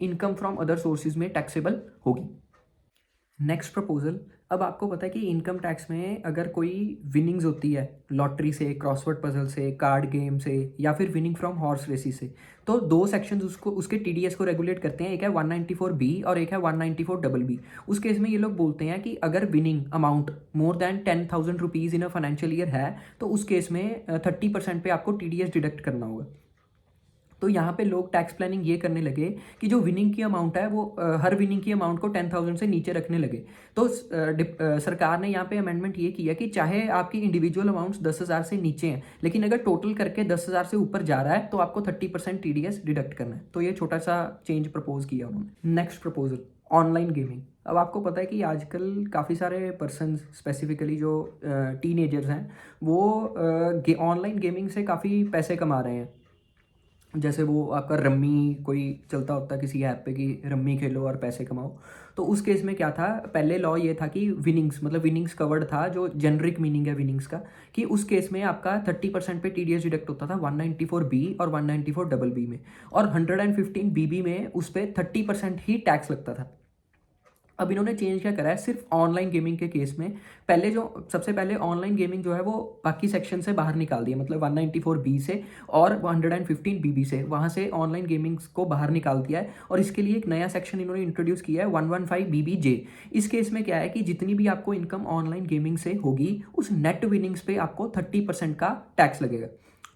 इनकम फ्रॉम अदर सोर्सेज में टैक्सेबल होगी। नेक्स्ट प्रपोजल, अब आपको पता है कि इनकम टैक्स में अगर कोई विनिंग्स होती है लॉटरी से, क्रॉसवर्ड पजल से, कार्ड गेम से, या फिर विनिंग फ्रॉम हॉर्स रेसिस से, तो दो सेक्शंस उसके TDS को रेगुलेट करते हैं। एक है 194B और एक है 194BB। उस केस में ये लोग बोलते हैं कि अगर winning amount more than 10,000 rupees in a financial year है तो उस केस में 30% पे आपको TDS डिडक्ट करना होगा। तो यहाँ पे लोग टैक्स प्लानिंग ये करने लगे कि जो विनिंग की अमाउंट है वो हर विनिंग की अमाउंट को 10,000 से नीचे रखने लगे। तो सरकार ने यहाँ पे अमेंडमेंट ये किया कि चाहे आपकी इंडिविजुअल अमाउंट्स 10,000 से नीचे हैं, लेकिन अगर टोटल करके 10,000 से ऊपर जा रहा है तो आपको 30% TDS डिडक्ट करना है। तो ये छोटा सा चेंज प्रपोज किया उन्होंने। Next proposal, online gaming. अब आपको पता है कि आजकल काफ़ी सारे पर्सन, स्पेसिफिकली जो टीनेजर्स हैं, वो ऑनलाइन गेमिंग से काफ़ी पैसे कमा रहे हैं। जैसे वो आपका रम्मी कोई चलता होता है किसी ऐप पे कि रम्मी खेलो और पैसे कमाओ। तो उस केस में क्या था, पहले लॉ ये था कि विनिंग्स, मतलब विनिंग्स कवर्ड था, जो जेनरिक मीनिंग है विनिंग्स का, कि उस केस में आपका 30% पे टीडीएस डिडक्ट होता था 194B और 194BB में, और 115BB में उस पर 30% ही टैक्स लगता था। अब इन्होंने चेंज क्या करा है, सिर्फ ऑनलाइन गेमिंग के केस में पहले जो सबसे पहले ऑनलाइन गेमिंग जो है वो बाकी सेक्शन से बाहर निकाल दिया, मतलब 194B से और 115BB से, वहाँ से ऑनलाइन गेमिंग्स को बाहर निकाल दिया है। और इसके लिए एक नया सेक्शन इन्होंने इंट्रोड्यूस किया है 115BBJ। इस केस में क्या है कि जितनी भी आपको इनकम ऑनलाइन गेमिंग से होगी उस नेट विनिंग्स पे आपको 30% का टैक्स लगेगा।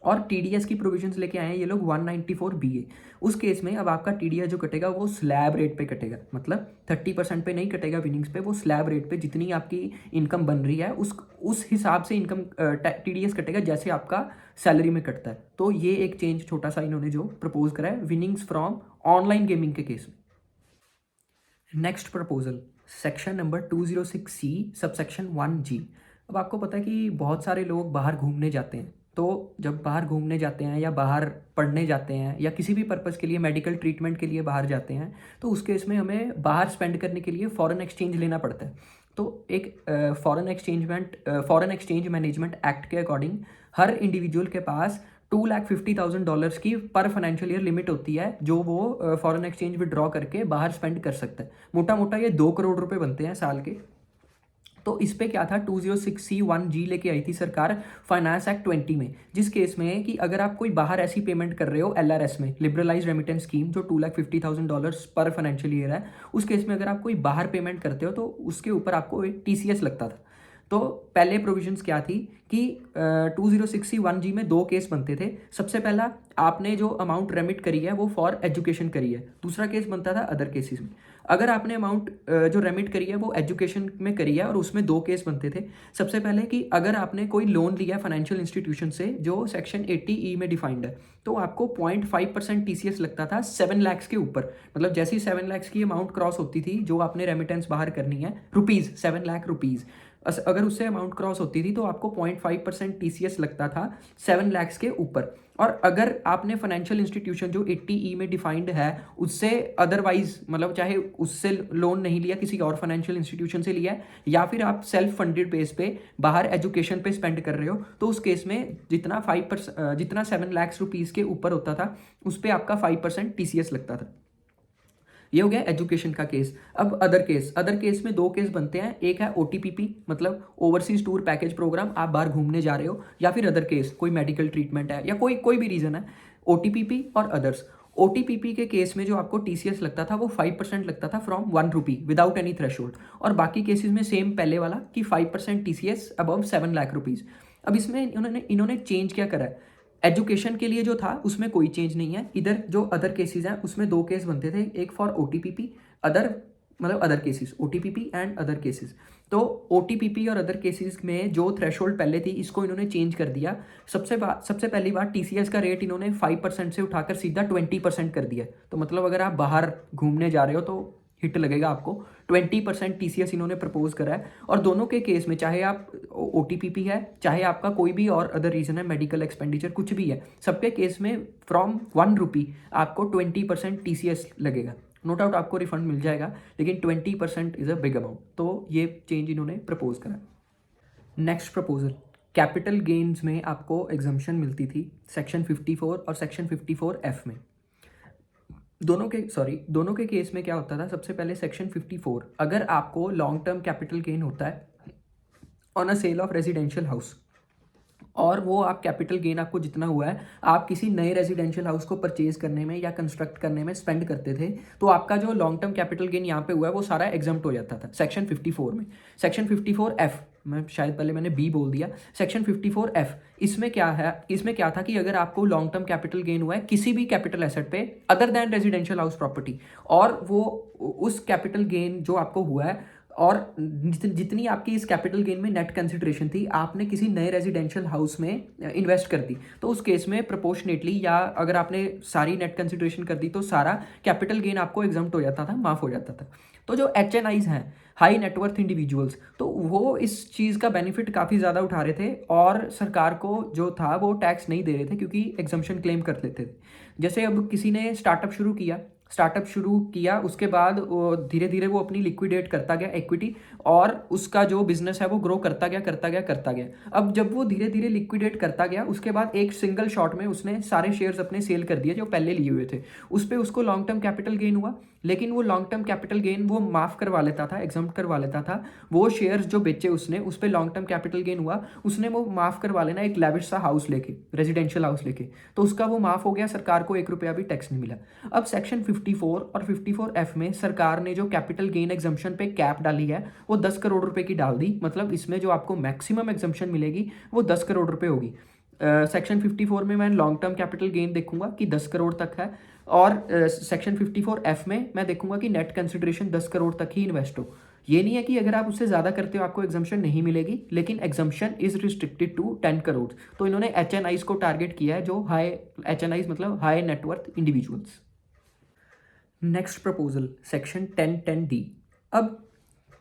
और टीडीएस की प्रोविजंस लेके आए हैं ये लोग 194BA। उस केस में अब आपका टीडीएस जो कटेगा वो स्लैब रेट पे कटेगा, मतलब 30% पे नहीं कटेगा विनिंग्स पे, वो स्लैब रेट पे जितनी आपकी इनकम बन रही है उस हिसाब से इनकम टीडीएस कटेगा जैसे आपका सैलरी में कटता है। तो ये एक चेंज छोटा सा इन्होंने जो प्रपोज करा है विनिंग्स फ्रॉम ऑनलाइन गेमिंग के केस में। Next proposal, section number 206C subsection 1G। अब आपको पता है कि बहुत सारे लोग बाहर घूमने जाते हैं, तो जब बाहर घूमने जाते हैं या बाहर पढ़ने जाते हैं या किसी भी पर्पज़ के लिए मेडिकल ट्रीटमेंट के लिए बाहर जाते हैं, तो उस केस में हमें बाहर स्पेंड करने के लिए फॉरेन एक्सचेंज लेना पड़ता है। तो एक फॉरेन एक्सचेंज मैनेजमेंट एक्ट के अकॉर्डिंग हर इंडिविजुअल के पास $250,000 की पर फाइनेंशियल ईयर लिमिट होती है, जो वो फॉरेन एक्सचेंज विड्रॉ करके बाहर स्पेंड कर सकता है। मोटा मोटा ये 2 करोड़ रुपए बनते हैं साल के। तो इस पे क्या था, 206C1G लेके आई थी सरकार फाइनेंस एक्ट 20 में, जिस केस में कि अगर आप कोई बाहर ऐसी पेमेंट कर रहे हो LRS में, लिबरलाइज रेमिटेंस स्कीम, जो $250,000 पर फाइनेंशियल ईयर है, उस केस में अगर आप कोई बाहर पेमेंट करते हो तो उसके ऊपर आपको एक TCS लगता था। तो पहले प्रोविजंस क्या थी कि 206C1G में 2 केस बनते थे। सबसे पहला, आपने जो अमाउंट रेमिट करी है वो फॉर एजुकेशन करी है। दूसरा केस बनता था अदर केसेस में। अगर आपने अमाउंट जो रेमिट करी है वो एजुकेशन में करी है, और उसमें 2 केस बनते थे। सबसे पहले कि अगर आपने कोई लोन लिया फाइनेंशियल इंस्टीट्यूशन से जो सेक्शन 80E में डिफाइंड है, तो आपको 0.5% TCS लगता था 7 लाख के ऊपर। मतलब जैसी 7 लाख की अमाउंट क्रॉस होती थी जो आपने रेमिटेंस बाहर करनी है, रुपीज़ 7 लाख रुपीज़, अगर उससे अमाउंट क्रॉस होती थी तो आपको 0.5% TCS लगता था 7 लाख के ऊपर। और अगर आपने फाइनेंशियल इंस्टीट्यूशन जो 80E में डिफाइंड है उससे अदरवाइज, मतलब चाहे उससे लोन नहीं लिया, किसी और फाइनेंशियल इंस्टीट्यूशन से लिया है, या फिर आप सेल्फ फंडेड बेस पे बाहर एजुकेशन पे स्पेंड कर रहे हो, तो उस केस में जितना 7 लाख रुपीज़ के ऊपर होता था उस पर आपका 5% TCS लगता था। ये हो गया एजुकेशन का केस। अब अदर केस में 2 केस बनते हैं। एक है OTPP, मतलब ओवरसीज टूर पैकेज प्रोग्राम, आप बाहर घूमने जा रहे हो, या फिर अदर केस कोई मेडिकल ट्रीटमेंट है या कोई भी रीज़न है, OTPP और अदर्स। OTPP के केस में जो आपको TCS लगता था वो 5% लगता था फ्रॉम ₹1 विदाउट एनी थ्रेशोल्ड, और बाकी केसेस में सेम पहले वाला कि 5% TCS अबव 7 लाख रुपीज़। अब इसमें इन्होंने चेंज क्या करा है, एजुकेशन के लिए जो था उसमें कोई चेंज नहीं है। इधर जो अदर केसेस हैं उसमें 2 केस बनते थे, एक for OTPP other cases, OTPP and other cases. तो OTPP और अदर केसेस में जो थ्रेशोल्ड पहले थी इसको इन्होंने चेंज कर दिया। सबसे पहली बार TCS का रेट इन्होंने 5% से उठाकर सीधा 20% कर दिया। तो मतलब अगर आप बाहर घूमने जा रहे हो तो हिट लगेगा आपको। 20% TCS इन्होंने प्रपोज करा है, और दोनों के केस में चाहे आप OTPP है, चाहे आपका कोई भी और अदर रीज़न है, मेडिकल एक्सपेंडिचर कुछ भी है, सबके केस में फ्रॉम ₹1 आपको 20% TCS लगेगा। नो डाउट आपको रिफंड मिल जाएगा, लेकिन 20% इज़ अ बिग अमाउंट। तो ये चेंज इन्होंने प्रपोज करा। नेक्स्ट प्रपोजल, कैपिटल गेन्स में आपको एग्जम्पशन मिलती थी सेक्शन 54 और सेक्शन 54F में। दोनों के केस में क्या होता था, सबसे पहले सेक्शन 54, अगर आपको लॉन्ग टर्म कैपिटल गेन होता है on a sale of residential house, और वो आप कैपिटल गेन आपको जितना हुआ है आप किसी नए रेजिडेंशियल हाउस को परचेज करने में या कंस्ट्रक्ट करने में स्पेंड करते थे, तो आपका जो लॉन्ग टर्म कैपिटल गेन यहाँ पे हुआ है वो सारा एग्जम्प्ट हो जाता था सेक्शन 54 में। सेक्शन 54F, मैं शायद पहले मैंने B बोल दिया, सेक्शन 54F, इसमें क्या है, इसमें क्या था कि अगर आपको लॉन्ग टर्म कैपिटल गेन हुआ है किसी भी कैपिटल एसेट पे other than residential house property, और वो उस कैपिटल गेन जो आपको हुआ है और जितनी आपकी इस कैपिटल गेन में नेट कंसिडरेशन थी, आपने किसी नए रेजिडेंशियल हाउस में इन्वेस्ट कर दी, तो उस केस में प्रोपोर्शनेटली, या अगर आपने सारी नेट कंसिडरेशन कर दी तो सारा कैपिटल गेन आपको एग्जम्प्ट हो जाता था, माफ हो जाता था। तो जो HNIs हैं, हाई नेटवर्थ इंडिविजुअल्स, तो वो इस चीज़ का बेनिफिट काफ़ी ज़्यादा उठा रहे थे और सरकार को जो था वो टैक्स नहीं दे रहे थे, क्योंकि एग्जम्पशन क्लेम कर लेते थे। जैसे अब किसी ने स्टार्टअप शुरू किया, उसके बाद धीरे धीरे वो अपनी लिक्विडेट करता गया इक्विटी, और उसका जो बिजनेस है वो ग्रो करता गया। अब जब वो धीरे धीरे लिक्विडेट करता गया, उसके बाद एक सिंगल शॉट में उसने सारे शेयर्स अपने सेल कर दिए जो पहले लिए हुए थे। उस पर उसको लॉन्ग टर्म कैपिटल गेन हुआ, लेकिन वो लॉन्ग टर्म कैपिटल गेन वो माफ़ करवा लेता था, एग्जम्प्ट करवा लेता था। वो शेयर्स जो बेचे उसने, उस पर लॉन्ग टर्म कैपिटल गेन हुआ, उसने वो माफ़ करवा लेना एक लैविश सा हाउस लेके, रेजिडेंशियल हाउस लेके, तो उसका वो माफ़ हो गया, सरकार को 1 रुपया भी टैक्स नहीं मिला। अब सेक्शन 54 और 54F में सरकार ने जो कैपिटल गेन एग्जम्पशन पे कैप डाली है वो 10 करोड़ रुपए की डाल दी। मतलब इसमें जो आपको मैक्सिमम एग्जम्पशन मिलेगी वो 10 करोड़ रुपए होगी। सेक्शन 54 में मैं लॉन्ग टर्म कैपिटल गेन देखूंगा कि 10 करोड़ तक है, और सेक्शन 54F में मैं देखूंगा कि नेट कंसिडरेशन 10 करोड़ तक ही इन्वेस्ट हो। ये नहीं है कि अगर आप उससे ज़्यादा करते हो आपको एग्जम्पशन नहीं मिलेगी, लेकिन exemption is restricted to 10 crore. तो इन्होंने HNIs को टारगेट किया है, जो हाई HNIs मतलब high net worth individuals. Next proposal section 1010D। अब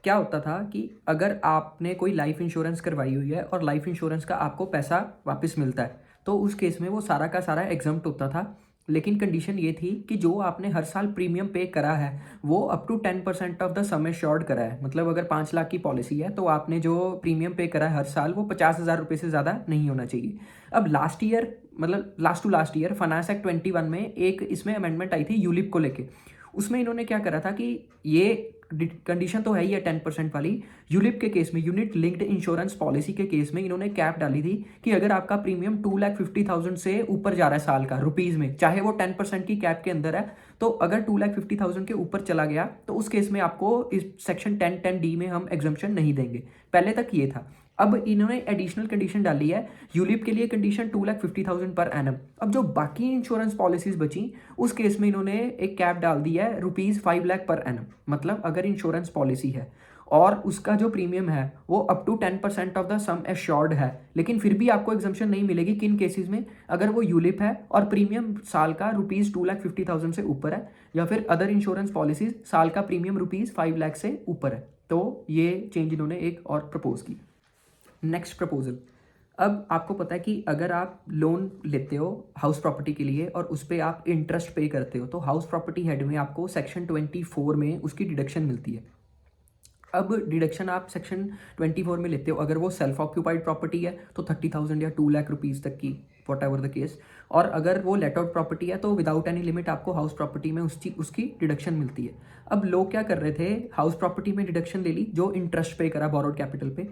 क्या होता था कि अगर आपने कोई लाइफ इंश्योरेंस करवाई हुई है और लाइफ इंश्योरेंस का आपको पैसा वापस मिलता है, तो उस केस में वो सारा का सारा एग्जम्प्ट होता था। लेकिन कंडीशन ये थी कि जो आपने हर साल प्रीमियम पे करा है वो up to 10% of the sum assured करा है। मतलब अगर 5 लाख की पॉलिसी है तो आपने जो प्रीमियम पे करा है हर साल वो 50,000 रुपये से ज़्यादा नहीं होना चाहिए। अब लास्ट ईयर, मतलब लास्ट ईयर फाइनेंस एक्ट 21 में एक इसमें अमेंडमेंट आई थी यूलिप को लेके। उसमें इन्होंने क्या करा था कि ये कंडीशन तो है ही है 10% वाली, यूलिप के केस में, यूनिट लिंक्ड इंश्योरेंस पॉलिसी के केस में इन्होंने कैप डाली थी कि अगर आपका प्रीमियम 2,50,000 से ऊपर जा रहा है साल का रुपीज़ में, चाहे वो 10% की कैप के अंदर है, तो अगर 2,50,000 के ऊपर चला गया तो उस केस में आपको इस सेक्शन 1010D में हम एग्जम्पशन नहीं देंगे। पहले तक ये था। अब इन्होंने एडिशनल कंडीशन डाली है यूलिप के लिए, कंडीशन 2,50,000 पर एनम। अब जो बाकी इंश्योरेंस पॉलिसीज बची उस केस में इन्होंने एक कैप डाल दी है ₹5,00,000 पर एनम। मतलब अगर इंश्योरेंस पॉलिसी है और उसका जो प्रीमियम है वो up to 10% of the sum assured है, लेकिन फिर भी आपको एग्जम्पशन नहीं मिलेगी। किन केसेस में? अगर वो यूलिप है और प्रीमियम साल का ₹2,50,000 से ऊपर है, या फिर अदर इंश्योरेंस पॉलिसीज साल का प्रीमियम ₹5,00,000 से ऊपर है। तो ये चेंज इन्होंने एक और प्रपोज की। Next proposal. अब आपको पता है कि अगर आप लोन लेते हो हाउस प्रॉपर्टी के लिए और उस पर आप इंटरेस्ट पे करते हो, तो हाउस प्रॉपर्टी हेड में आपको सेक्शन 24 में उसकी डिडक्शन मिलती है। अब डिडक्शन आप सेक्शन 24 में लेते हो, अगर वो सेल्फ ऑक्यूपाइड प्रॉपर्टी है तो 30,000 या 2,00,000 रुपीज़ तक की, वॉट एवर द केस। और अगर वो लेट आउट प्रॉपर्टी है तो विदाउट एनी लिमिट आपको हाउस प्रॉपर्टी में उसकी डिडक्शन मिलती है। अब लोग क्या कर रहे थे, हाउस प्रॉपर्टी में डिडक्शन ले ली जो इंटरेस्ट पे करा बोरोड कैपिटल पे,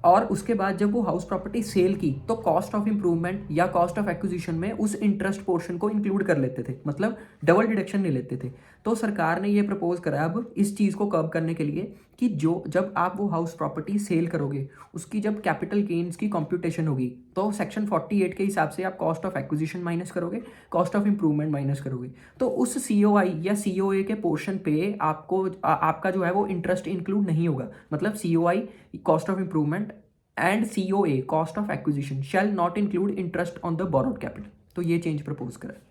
और उसके बाद जब वो हाउस प्रॉपर्टी सेल की तो कॉस्ट ऑफ इंप्रूवमेंट या कॉस्ट ऑफ एक्विजिशन में उस इंटरेस्ट पोर्शन को इंक्लूड कर लेते थे, मतलब डबल डिडक्शन नहीं लेते थे। तो सरकार ने ये प्रपोज करा अब इस चीज़ को कर्ब करने के लिए कि जो जब आप वो हाउस प्रॉपर्टी सेल करोगे उसकी जब कैपिटल गेन्स की कंप्यूटेशन होगी तो सेक्शन 48 के हिसाब से आप कॉस्ट ऑफ एक्विजिशन माइनस करोगे, कॉस्ट ऑफ इंप्रूवमेंट माइनस करोगे, तो उस COI या COA के पोर्शन पे आपका जो है वो इंटरेस्ट इंक्लूड नहीं होगा। मतलब COI cost of improvement and COA cost of acquisition shall not include interest on the borrowed capital. तो ये चेंज प्रपोज करा।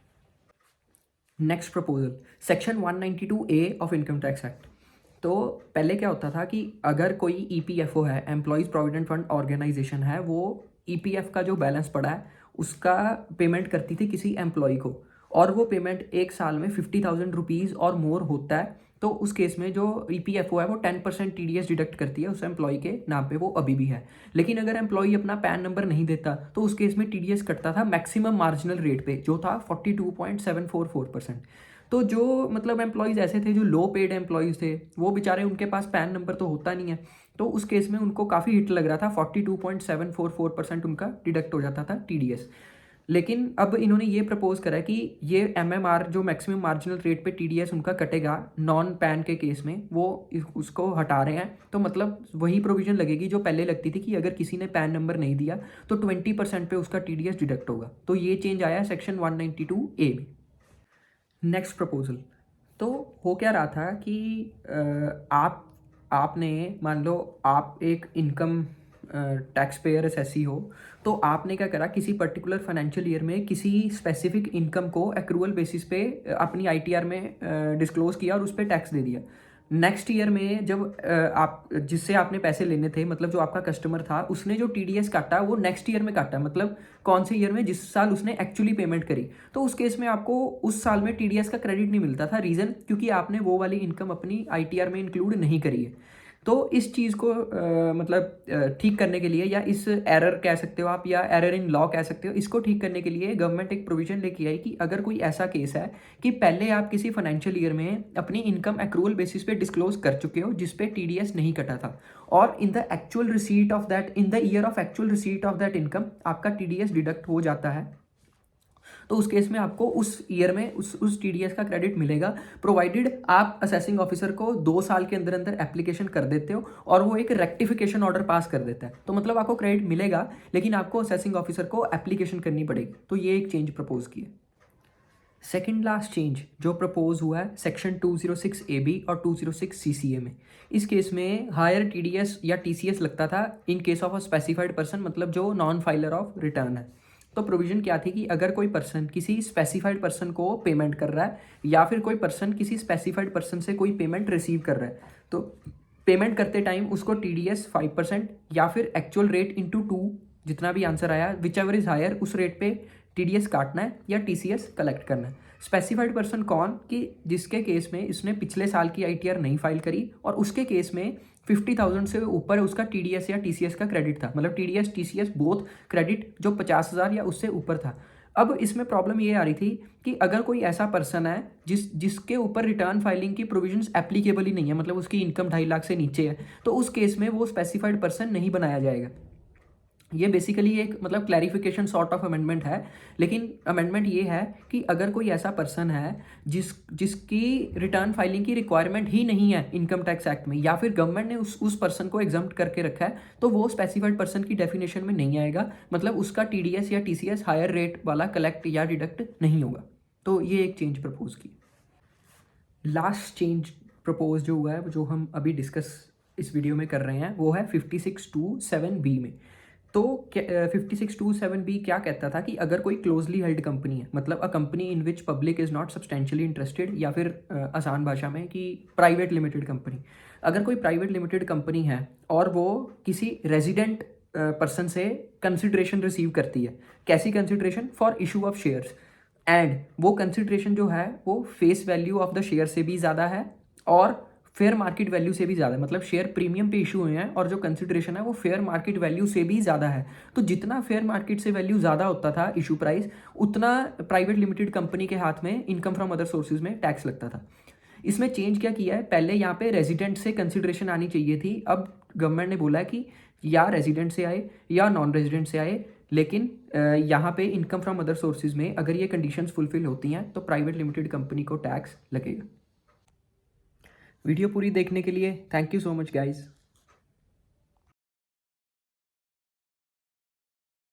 Next proposal section 192A of income tax act. तो पहले क्या होता था कि अगर कोई EPFO है, एम्प्लॉयज़ प्रोविडेंट फंड ऑर्गेनाइजेशन है, वो EPF का जो बैलेंस पड़ा है उसका पेमेंट करती थी किसी एम्प्लॉय को, और वो पेमेंट एक साल में 50,000 रुपीज़ और मोर होता है, तो उस केस में जो EPFO है वो 10% TDS डिडक्ट करती है उस एम्प्लॉय के नाम पे, वो अभी भी है। लेकिन अगर एम्प्लॉय अपना पैन नंबर नहीं देता तो उस केस में TDS कटता था मैक्सिमम मार्जिनल रेट पे, जो था 42.744%। तो जो मतलब एम्प्लॉयज़ ऐसे थे जो लो पेड एम्प्लॉयज़ थे, वो बेचारे, उनके पास पैन नंबर तो होता नहीं है, तो उस केस में उनको काफ़ी हिट लग रहा था, 42.744% उनका डिडक्ट हो जाता था TDS। लेकिन अब इन्होंने ये प्रपोज करा है कि ये MMR जो मैक्सिमम मार्जिनल रेट पे TDS उनका कटेगा नॉन पैन के केस में, वो उसको हटा रहे हैं। तो मतलब वही प्रोविजन लगेगी जो पहले लगती थी कि अगर किसी ने पैन नंबर नहीं दिया तो 20% पे उसका TDS डिडक्ट होगा। तो ये चेंज आया सेक्शन 192A में। Next proposal. तो हो क्या रहा था कि आप आपने मान लो आप एक इनकम टैक्स पेयर एसएससी हो, तो आपने क्या करा, किसी पर्टिकुलर फाइनेंशियल ईयर में किसी स्पेसिफिक इनकम को एक्रूअल बेसिस पे अपनी आईटीआर में डिस्क्लोज किया और उस पर टैक्स दे दिया। नेक्स्ट ईयर में जब आप जिससे आपने पैसे लेने थे, मतलब जो आपका कस्टमर था, उसने जो टीडीएस काटा वो नेक्स्ट ईयर में काटा, मतलब कौन से ईयर में, जिस साल उसने एक्चुअली पेमेंट करी। तो उस केस में आपको उस साल में टीडीएस का क्रेडिट नहीं मिलता था। रीज़न क्योंकि आपने वो वाली इनकम अपनी आईटीआर में इंक्लूड नहीं करी है। तो इस चीज़ को मतलब ठीक करने के लिए, या इस एरर कह सकते हो आप, या एरर इन लॉ कह सकते हो, इसको ठीक करने के लिए गवर्नमेंट एक प्रोविजन लेके आई कि अगर कोई ऐसा केस है कि पहले आप किसी फाइनेंशियल ईयर में अपनी इनकम एक्रूअल बेसिस पे डिस्क्लोज कर चुके हो जिस पे टीडीएस नहीं कटा था, और in the actual receipt of that, in the year of actual receipt of that income आपका टीडीएस डिडक्ट हो जाता है, तो उस केस में आपको उस ईयर में उस टीडीएस का क्रेडिट मिलेगा, प्रोवाइडेड आप असेसिंग ऑफिसर को 2 साल के अंदर अंदर एप्लीकेशन कर देते हो और वो एक रेक्टिफिकेशन ऑर्डर पास कर देता है। तो मतलब आपको क्रेडिट मिलेगा, लेकिन आपको असेसिंग ऑफिसर को एप्लीकेशन करनी पड़ेगी। तो ये एक चेंज प्रपोज की है। सेकेंड लास्ट चेंज जो प्रपोज हुआ है सेक्शन 206 AB और 206 CCA में। इस केस में हायर टीडीएस या टीसीएस लगता था in case of a specified person, मतलब जो नॉन फाइलर ऑफ रिटर्न है। तो प्रोविजन क्या थी कि अगर कोई पर्सन किसी स्पेसिफाइड पर्सन को पेमेंट कर रहा है, या फिर कोई पर्सन किसी स्पेसिफाइड पर्सन से कोई पेमेंट रिसीव कर रहा है, तो पेमेंट करते टाइम उसको टीडीएस 5% या फिर एक्चुअल रेट इंटू 2, जितना भी आंसर आया विच एवर इज हायर, उस रेट पे टीडीएस काटना है या टीसीएस कलेक्ट करना है। स्पेसिफाइड पर्सन कौन, कि जिसके केस में इसने पिछले साल की आईटीआर नहीं फाइल करी और उसके केस में 50,000 से ऊपर उसका टीडीएस या टीसीएस का क्रेडिट था, मतलब टीडीएस टीसीएस बोथ क्रेडिट जो 50,000 या उससे ऊपर था। अब इसमें प्रॉब्लम ये आ रही थी कि अगर कोई ऐसा पर्सन है जिसके ऊपर रिटर्न फाइलिंग की प्रोविजंस एप्लीकेबल ही नहीं है, मतलब उसकी इनकम 2.5 लाख से नीचे है, तो उस केस में वो स्पेसिफाइड पर्सन नहीं बनाया जाएगा। ये बेसिकली एक मतलब क्लैरिफिकेशन सॉर्ट ऑफ अमेंडमेंट है, लेकिन अमेंडमेंट ये है कि अगर कोई ऐसा पर्सन है जिसकी रिटर्न फाइलिंग की रिक्वायरमेंट ही नहीं है इनकम टैक्स एक्ट में, या फिर गवर्नमेंट ने उस पर्सन को एग्जम्प्ट करके रखा है, तो वो स्पेसिफाइड पर्सन की डेफिनेशन में नहीं आएगा, मतलब उसका टीडीएस या टीसीएस हायर रेट वाला कलेक्ट या डिडक्ट नहीं होगा। तो ये एक चेंज प्रपोज की। लास्ट चेंज प्रपोज जो हुआ है, जो हम अभी डिस्कस इस वीडियो में कर रहे हैं, वो है 5627B में। तो 5627B क्या कहता था कि अगर कोई क्लोजली हेल्ड कंपनी है, मतलब a company in which public is not substantially interested, या फिर आसान भाषा में कि प्राइवेट लिमिटेड कंपनी, अगर कोई प्राइवेट लिमिटेड कंपनी है और वो किसी रेजिडेंट पर्सन से कंसिडरेशन रिसीव करती है, कैसी consideration, for issue of shares, and वो कंसिडरेशन जो है वो face value of the share से भी ज़्यादा है और फेयर मार्केट वैल्यू से भी ज़्यादा, मतलब शेयर प्रीमियम पे इशू हुए हैं और जो कंसिडरेशन है वो फेयर मार्केट वैल्यू से भी ज़्यादा है। तो जितना फेयर मार्केट से वैल्यू ज़्यादा होता था इशू प्राइस, उतना प्राइवेट लिमिटेड कंपनी के हाथ में इनकम फ्रॉम अदर सोर्सेज में टैक्स लगता था। इसमें चेंज क्या किया है, पहले यहाँ पे रेजिडेंट से कंसिडरेशन आनी चाहिए थी, अब गवर्नमेंट ने बोला है कि या रेजिडेंट से आए या नॉन रेजिडेंट से आए, लेकिन यहाँ पे इनकम फ्रॉम अदर सोर्सेज में अगर ये कंडीशंस फुलफिल होती हैं तो प्राइवेट लिमिटेड कंपनी को टैक्स लगेगा। वीडियो पूरी देखने के लिए thank you so much guys.